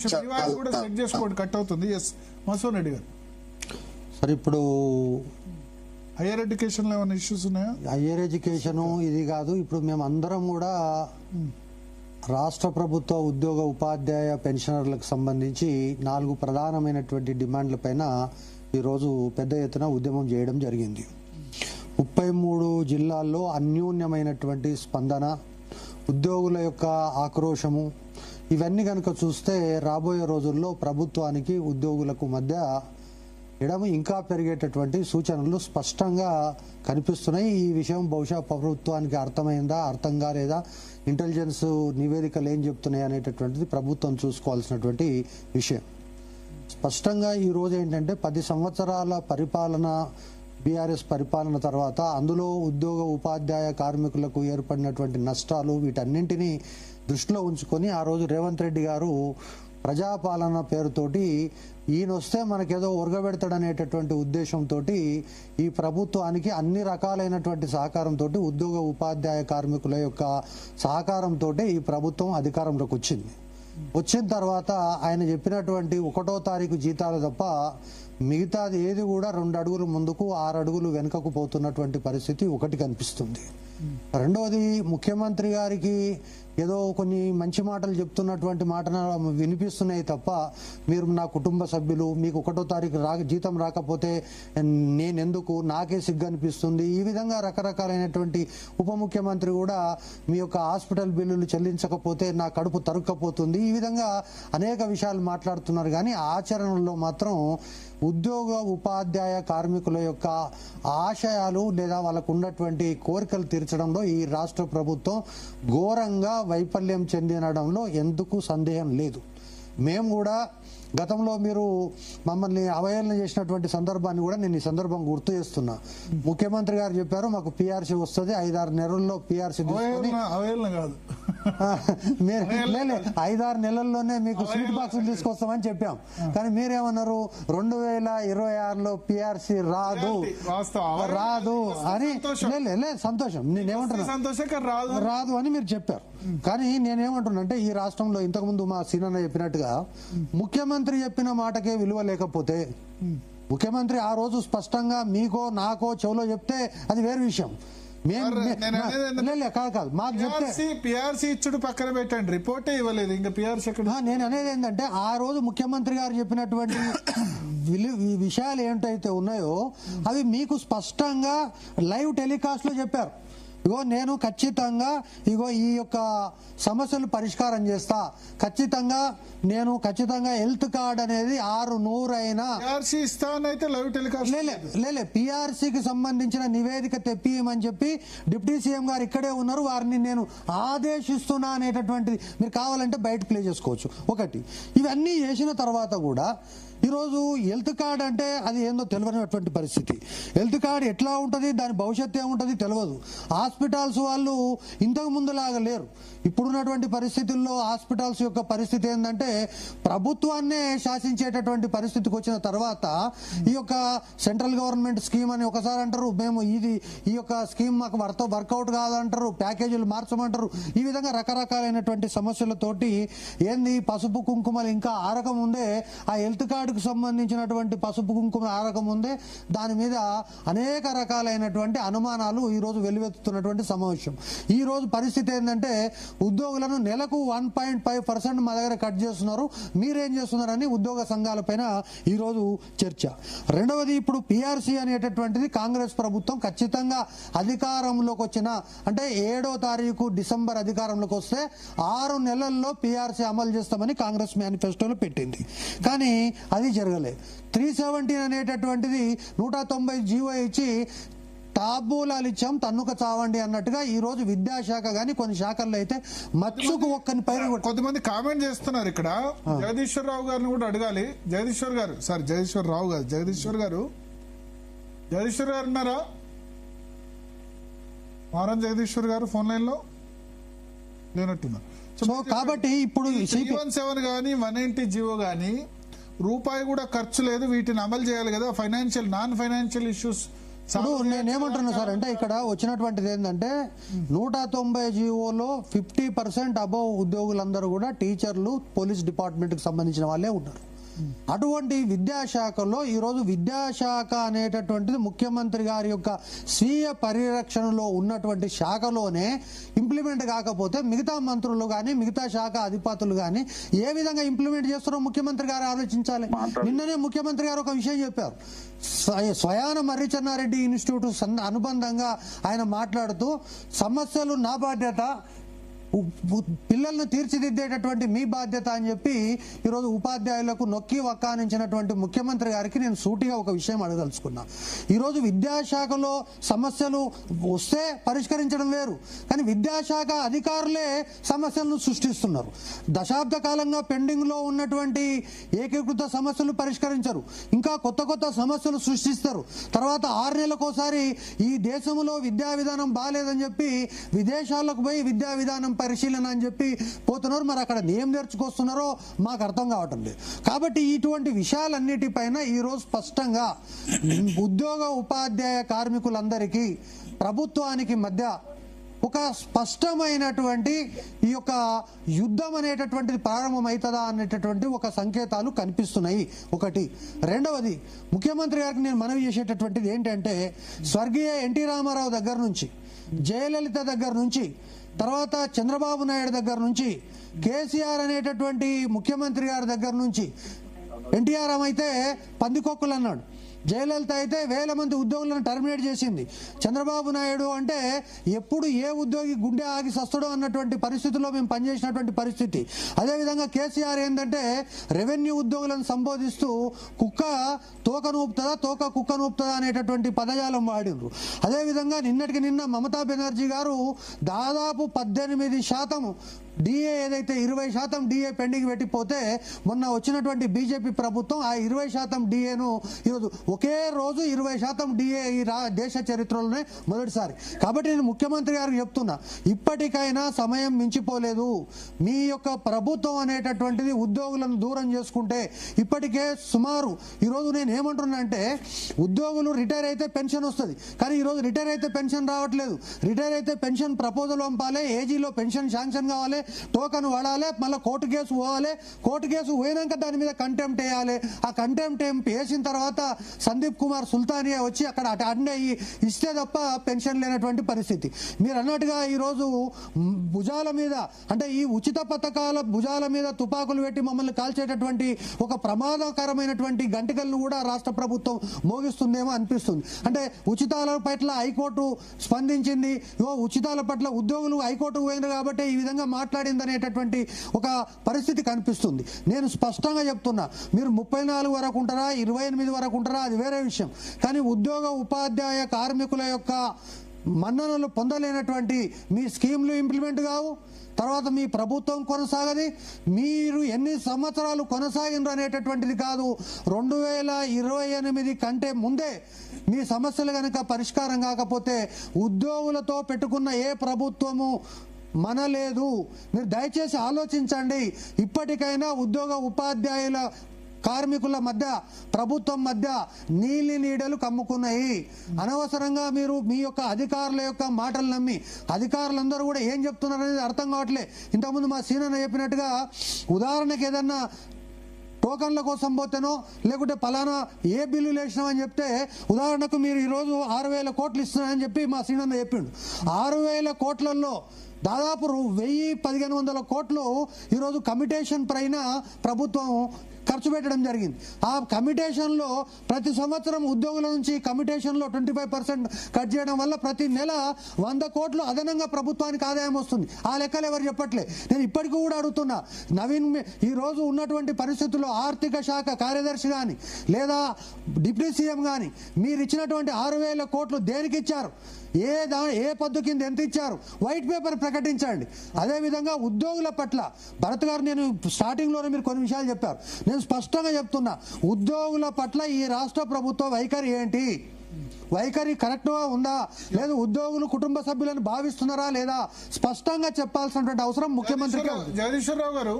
కూడా సెట్ చేసుకోండి, కట్ అవుతుంది. ఎస్ మసూన్ రెడ్డి గారు సరే, ఇప్పుడు హైయర్ ఎడ్యుకేషన్ లో ఏమైనా ఇష్యూస్ ఉన్నాయా? హైయర్ ఎడ్యుకేషన్ ఇది కాదు. ఇప్పుడు మేము అందరం కూడా రాష్ట్ర ప్రభుత్వ ఉద్యోగ ఉపాధ్యాయ పెన్షనర్లకు సంబంధించి 4 ప్రధానమైనటువంటి డిమాండ్లపైన ఈరోజు పెద్ద ఎత్తున ఉద్యమం చేయడం జరిగింది. 33 జిల్లాల్లో అన్యూన్యమైనటువంటి స్పందన, ఉద్యోగుల యొక్క ఆక్రోశము, ఇవన్నీ కనుక చూస్తే రాబోయే రోజుల్లో ప్రభుత్వానికి ఉద్యోగులకు మధ్య ఎడమ ఇంకా పెరిగేటటువంటి సూచనలు స్పష్టంగా కనిపిస్తున్నాయి. ఈ విషయం బహుశా ప్రభుత్వానికి అర్థమైందా, అర్థం కాలేదా, ఇంటెలిజెన్స్ నివేదికలు ఏం చెప్తున్నాయి అనేటటువంటిది ప్రభుత్వం చూసుకోవాల్సినటువంటి విషయం. స్పష్టంగా ఈ రోజు ఏంటంటే 10 సంవత్సరాల పరిపాలన, బీఆర్ఎస్ పరిపాలన తర్వాత అందులో ఉద్యోగ ఉపాధ్యాయ కార్మికులకు ఏర్పడినటువంటి నష్టాలు, వీటన్నింటినీ దృష్టిలో ఉంచుకొని ఆ రోజు రేవంత్ రెడ్డి గారు ప్రజాపాలన పేరుతోటి ఈయన వస్తే మనకేదో ఒరగబెడతాడనేటటువంటి ఉద్దేశంతో ఈ ప్రభుత్వానికి అన్ని రకాలైనటువంటి సహకారంతో, ఉద్యోగ ఉపాధ్యాయ కార్మికుల యొక్క సహకారంతో ఈ ప్రభుత్వం అధికారంలోకి వచ్చింది. వచ్చిన తర్వాత ఆయన చెప్పినటువంటి 1వ తారీఖు జీతాలు తప్ప మిగతాది ఏది కూడా 2 అడుగులు ముందుకు 6 అడుగులు వెనుకకు పోతున్నటువంటి పరిస్థితి ఒకటి కనిపిస్తుంది. రెండవది, ముఖ్యమంత్రి గారికి ఏదో కొన్ని మంచి మాటలు చెప్తున్నటువంటి మాటలు వినిపిస్తున్నాయి తప్ప మీరు నా కుటుంబ సభ్యులు, మీకు 1వ తారీఖు జీతం రాకపోతే నేనెందుకు, నాకే సిగ్గు అనిపిస్తుంది, ఈ విధంగా రకరకాలైనటువంటి ఉప ముఖ్యమంత్రి కూడా మీ యొక్క హాస్పిటల్ బిల్లులు చెల్లించకపోతే నా కడుపు తరుక్కపోతుంది, ఈ విధంగా అనేక విషయాలు మాట్లాడుతున్నారు. కానీ ఆచరణలో మాత్రం ఉద్యోగ ఉపాధ్యాయ కార్మికుల యొక్క ఆశయాలు లేదా వాళ్ళకు ఉన్నటువంటి కోరికలు తీర్చడంలో ఈ రాష్ట్ర ప్రభుత్వం ఘోరంగా వైఫల్యం చెందడంలో ఎందుకు సందేహం లేదు. మేము కూడా గతంలో మీరు మమ్మల్ని అవహేళన చేసినటువంటి సందర్భాన్ని కూడా నేను ఈ సందర్భం గుర్తు చేస్తున్నా. ముఖ్యమంత్రి గారు చెప్పారు మాకు పిఆర్సీ వస్తుంది, 5-6 నెలల్లో పిఆర్సీ తీసుకొని 5-6 నెలల్లోనే మీకు స్వీట్ బాక్సులు తీసుకొస్తామని చెప్పాం. కానీ మీరేమన్నారు, 2026లో పిఆర్సీ రాదు అని. సంతోషం, నేనేమంటున్నా రాదు అని మీరు చెప్పారు. కానీ నేనేమంటున్నా అంటే ఈ రాష్ట్రంలో ఇంతకుముందు మా సీనన్న చెప్పినట్టుగా ముఖ్యమంత్రి చెప్పిన మాటకే విలువ లేకపోతే, ముఖ్యమంత్రి ఆ రోజు స్పష్టంగా మీకో నాకో చెవులో చెప్తే అది వేరే విషయం. కాదు మాకు చెప్తే పిఆర్సీ ఇచ్చుడు పక్కన పెట్టండి, రిపోర్టే ఇవ్వలేదు ఇంకా పిఆర్సీ. నేను అనేది ఏంటంటే ఆ రోజు ముఖ్యమంత్రి గారు చెప్పినటువంటి విషయాలు ఏంటైతే ఉన్నాయో అవి మీకు స్పష్టంగా లైవ్ టెలికాస్ట్ లో చెప్పారు. ఇగో నేను ఖచ్చితంగా ఈ యొక్క సమస్యలు పరిష్కారం చేస్తా, ఖచ్చితంగా హెల్త్ కార్డ్ అనేది 600 అయినా పిఆర్సీకి సంబంధించిన నివేదిక తెప్పియమని చెప్పి డిప్యూటీ సీఎం గారు ఇక్కడే ఉన్నారు, వారిని నేను ఆదేశిస్తున్నా అనేటటువంటిది మీరు కావాలంటే బయట ప్లే చేసుకోవచ్చు. ఒకటి, ఇవన్నీ చేసిన తర్వాత కూడా ఈరోజు హెల్త్ కార్డ్ అంటే అది ఏందో తెలియనటువంటి పరిస్థితి. హెల్త్ కార్డ్ ఎట్లా ఉంటుంది, దాని భవిష్యత్తు ఏముంటుంది తెలియదు. హాస్పిటల్స్ వాళ్ళు ఇంతకు ముందులాగా లేరు. ఇప్పుడున్నటువంటి పరిస్థితుల్లో హాస్పిటల్స్ యొక్క పరిస్థితి ఏంటంటే ప్రభుత్వాన్నే శాసించేటటువంటి పరిస్థితికి వచ్చిన తర్వాత ఈ యొక్క సెంట్రల్ గవర్నమెంట్ స్కీమ్ అని ఒకసారి అంటారు, మేము ఈ యొక్క స్కీమ్ మాకు వర్కౌట్ కాదంటారు, ప్యాకేజీలు మార్చమంటారు. ఈ విధంగా రకరకాలైనటువంటి సమస్యలతోటి ఏంది పసుపు కుంకుమలు ఇంకా ఆరకముందే, ఆ హెల్త్ కార్డుకు సంబంధించినటువంటి పసుపు కుంకుమ ఆరకముందే దాని మీద అనేక రకాలైనటువంటి అనుమానాలు ఈ రోజు వెలువెత్తుతున్నటువంటి సమావేశం. ఈ రోజు పరిస్థితి ఏంటంటే ఉద్యోగులను నెలకు 1.5% మా దగ్గర కట్ చేస్తున్నారు, మీరేం చేస్తున్నారని ఉద్యోగ సంఘాల పైన ఈ రోజు చర్చ. రెండవది, ఇప్పుడు పిఆర్సీ అనేటటువంటిది కాంగ్రెస్ ప్రభుత్వం ఖచ్చితంగా అధికారంలోకి వచ్చిన అంటే 7వ తారీఖు డిసెంబర్ అధికారంలోకి వస్తే 6 నెలల్లో పిఆర్సీ అమలు చేస్తామని కాంగ్రెస్ మేనిఫెస్టోలో పెట్టింది. కానీ అది జరగలే. 317 అనేటటువంటిది 190 జీవో ఇచ్చి తాబూలాలు ఇచ్చాం తన్నుక చావండి అన్నట్టుగా ఈ రోజు విద్యాశాఖ గాని కొన్ని శాఖల్లో అయితే మచ్చుకు ఒక్కని పైన కొంతమంది కామెంట్ చేస్తున్నారు. ఇక్కడ జగదీశ్వర్ రావు గారిని కూడా అడగాలి. జగదీశ్వర్ గారు, సారీ జగదీశ్వర్ రావు గారు, జగదీశ్వర్ గారు ఉన్నారా? మారం జగదీశ్వర్ గారు ఫోన్ లైన్ లో లేనట్టున్నారు. కాబట్టి ఇప్పుడు 317 గానీ 180 జీవో గానీ రూపాయి కూడా ఖర్చు లేదు, వీటిని అమలు చేయాలి కదా. నాన్ ఫైనాన్షియల్ ఇష్యూస్ ఇప్పుడు నేనేమంటున్నా సార్ అంటే ఇక్కడ వచ్చినటువంటిది ఏంటంటే 190 జీవోలో 50% అబౌవ్ ఉద్యోగులందరూ కూడా టీచర్లు, పోలీస్ డిపార్ట్మెంట్ కి సంబంధించిన వాళ్ళే ఉన్నారు. అటువంటి విద్యాశాఖలో ఈరోజు విద్యాశాఖ అనేటటువంటిది ముఖ్యమంత్రి గారి యొక్క స్వీయ పరిరక్షణలో ఉన్నటువంటి శాఖలోనే ఇంప్లిమెంట్ కాకపోతే మిగతా మంత్రులు కానీ మిగతా శాఖ అధిపతులు కానీ ఏ విధంగా ఇంప్లిమెంట్ చేస్తారో ముఖ్యమంత్రి గారు ఆలోచించాలి. నిన్ననే ముఖ్యమంత్రి గారు ఒక విషయం చెప్పారు. స్వయాన మర్రి చెన్నారెడ్డి ఇన్స్టిట్యూట్ అనుబంధంగా ఆయన మాట్లాడుతూ సమస్యలు నా బాధ్యత, పిల్లలను తీర్చిదిద్దేటటువంటి మీ బాధ్యత అని చెప్పి ఈరోజు ఉపాధ్యాయులకు నొక్కి వక్కానించినటువంటి ముఖ్యమంత్రి గారికి నేను సూటిగా ఒక విషయం అడగదలుచుకున్నా. ఈరోజు విద్యాశాఖలో సమస్యలు వస్తే పరిష్కరించడం వేరు, కానీ విద్యాశాఖ అధికారులే సమస్యలను సృష్టిస్తున్నారు. దశాబ్ద కాలంగా పెండింగ్ లో ఉన్నటువంటి ఏకీకృత సమస్యలు పరిష్కరించరు, ఇంకా కొత్త కొత్త సమస్యలు సృష్టిస్తారు. తర్వాత 6 నెలలకోసారి ఈ దేశంలో విద్యా విధానం బాగాలేదని చెప్పి విదేశాలకు పోయి విద్యా విధానం పరిశీలన అని చెప్పి పోతున్నారు. మరి అక్కడ ఏం నేర్చుకొస్తున్నారో మాకు అర్థం కావటం లేదు. కాబట్టి ఇటువంటి విషయాలన్నిటిపైన ఈరోజు స్పష్టంగా ఉద్యోగ ఉపాధ్యాయ కార్మికులందరికీ ప్రభుత్వానికి మధ్య ఒక స్పష్టమైనటువంటి ఈ యొక్క యుద్ధం అనేటటువంటిది ప్రారంభమవుతుందా అనేటటువంటి ఒక సంకేతాలు కనిపిస్తున్నాయి. ఒకటి. రెండవది, ముఖ్యమంత్రి గారికి నేను మనవి చేసేటటువంటిది ఏంటంటే స్వర్గీయ ఎన్టీ రామారావు దగ్గర నుంచి, జయలలిత దగ్గర నుంచి, తర్వాత చంద్రబాబు నాయుడు దగ్గర నుంచి, కేసీఆర్ అనేటటువంటి ముఖ్యమంత్రి గారి దగ్గర నుంచి, ఎన్టీఆర్ అయితే పందికొక్కులు అన్నాడు, జయలలిత అయితే 1000 మంది ఉద్యోగులను టర్మినేట్ చేసింది, చంద్రబాబు నాయుడు అంటే ఎప్పుడు ఏ ఉద్యోగి గుండె ఆగి సస్తాడో అన్నటువంటి పరిస్థితుల్లో మేము పనిచేసినటువంటి పరిస్థితి. అదేవిధంగా కేసీఆర్ ఏంటంటే రెవెన్యూ ఉద్యోగులను సంబోధిస్తూ కుక్క తోక నూపుతుందా, తోక కుక్క నూపుతుందా అనేటటువంటి పదజాలం వాడినరు. అదేవిధంగా నిన్నటికి నిన్న మమతా బెనర్జీ గారు దాదాపు 18% డిఏ ఏదైతే 20% డిఏ పెండింగ్ పెట్టిపోతే మొన్న వచ్చినటువంటి బీజేపీ ప్రభుత్వం ఆ 20% డిఏను ఈరోజు ఒకే రోజు 20% డిఏ ఈ దేశ చరిత్రలోనే మొదటిసారి. కాబట్టి నేను ముఖ్యమంత్రి గారికి చెప్తున్నా, ఇప్పటికైనా సమయం మించిపోలేదు. మీ యొక్క ప్రభుత్వం అనేటటువంటిది ఉద్యోగులను దూరం చేసుకుంటే ఇప్పటికే సుమారు ఈరోజు నేను ఏమంటున్నా అంటే ఉద్యోగులు రిటైర్ అయితే పెన్షన్ వస్తుంది, కానీ ఈరోజు రిటైర్ అయితే పెన్షన్ రావట్లేదు. రిటైర్ అయితే పెన్షన్ ప్రపోజల్ పంపాలి, ఏజీలో పెన్షన్ శాంక్షన్ కావాలి, టోకన్ వాడాలి, మళ్ళీ కోర్టు కేసు పోవాలి, కోర్టు కేసు పోయినాక దాని మీద కంటెంప్ట్ వేయాలి. ఆ కంటెంప్ట్ వేసిన తర్వాత సందీప్ కుమార్ సుల్తానియా వచ్చి అక్కడ అటెండ్ అయ్యి ఇస్తే తప్ప పెన్షన్ లేనటువంటి పరిస్థితి. మీరు అన్నట్టుగా ఈరోజు భుజాల మీద అంటే ఈ ఉచిత పథకాల భుజాల మీద తుపాకులు పెట్టి మమ్మల్ని కాల్చేటటువంటి ఒక ప్రమాదకరమైనటువంటి గంటికలను కూడా రాష్ట్ర ప్రభుత్వం మోగిస్తుందేమో అనిపిస్తుంది. అంటే ఉచితాల పట్ల హైకోర్టు స్పందించింది, ఉచితాల పట్ల ఉద్యోగులు హైకోర్టు పోయింది కాబట్టి ఈ విధంగా మాట్లాడిందనేటటువంటి ఒక పరిస్థితి కనిపిస్తుంది. నేను స్పష్టంగా చెప్తున్నా, మీరు 34 వరకు ఉంటారా, 28 వరకు ఉంటారా, అది వేరే విషయం. కానీ ఉద్యోగ ఉపాధ్యాయ కార్మికుల యొక్క మన్ననలు పొందలేనటువంటి మీ స్కీమ్లు ఇంప్లిమెంట్ కావు, తర్వాత మీ ప్రభుత్వం కొనసాగది, మీరు ఎన్ని సంవత్సరాలు కొనసాగినరు అనేటటువంటిది కాదు. 2028 కంటే ముందే మీ సమస్యలు కనుక పరిష్కారం కాకపోతే ఉద్యోగులతో పెట్టుకున్న ఏ ప్రభుత్వము మనలేదు. మీరు దయచేసి ఆలోచించండి. ఇప్పటికైనా ఉద్యోగ ఉపాధ్యాయుల కార్మికుల మధ్య ప్రభుత్వం మధ్య నీలి నీడలు కమ్ముకున్నాయి. అనవసరంగా మీరు మీ యొక్క అధికారుల యొక్క మాటలు నమ్మి అధికారులందరూ కూడా ఏం చెప్తున్నారు అనేది అర్థం కావట్లే. ఇంతకుముందు మా సీనన్న చెప్పినట్టుగా ఉదాహరణకి ఏదన్నా టోకన్ల కోసం పోతేనో లేకుంటే పలానా ఏ బిల్లులు వేసినామని చెప్తే ఉదాహరణకు మీరు ఈరోజు 6,000 కోట్లు ఇస్తున్నారని చెప్పి మా సీనన్న చెప్పిండు. 6,000 కోట్లలో దాదాపు 1,000-1,500 కోట్లు ఈరోజు కమిటేషన్ పైన ప్రభుత్వం ఖర్చు పెట్టడం జరిగింది. ఆ కమిటేషన్లో ప్రతి సంవత్సరం ఉద్యోగుల నుంచి కమిటేషన్లో 25% కట్ చేయడం వల్ల ప్రతి నెల 100 కోట్లు అదనంగా ప్రభుత్వానికి ఆదాయం వస్తుంది. ఆ లెక్కలు ఎవరు చెప్పట్లే. నేను ఇప్పటికీ కూడా అడుగుతున్నా, నవీన్ ఈ రోజు ఉన్నటువంటి పరిస్థితుల్లో ఆర్థిక శాఖ కార్యదర్శి కానీ లేదా డిప్యూటీ సీఎం కానీ మీరు ఇచ్చినటువంటి 6,000 కోట్లు దేనికి ఇచ్చారు, ఏ పద్దు కింద ఎంత ఇచ్చారు, వైట్ పేపర్ ప్రకటించండి. అదేవిధంగా ఉద్యోగుల పట్ల భరత్ గారు నేను స్టార్టింగ్లోనే మీరు కొన్ని విషయాలు చెప్పారు, నేను స్పష్టంగా చెప్తున్నా, ఉద్యోగుల పట్ల ఈ రాష్ట్ర ప్రభుత్వ వైఖరి ఏంటి, వైఖరి కరెక్ట్గా ఉందా, లేదు ఉద్యోగులు కుటుంబ సభ్యులను భావిస్తున్నారా లేదా, స్పష్టంగా చెప్పాల్సినటువంటి అవసరం ముఖ్యమంత్రికి. జగదీశ్వరరావు గారు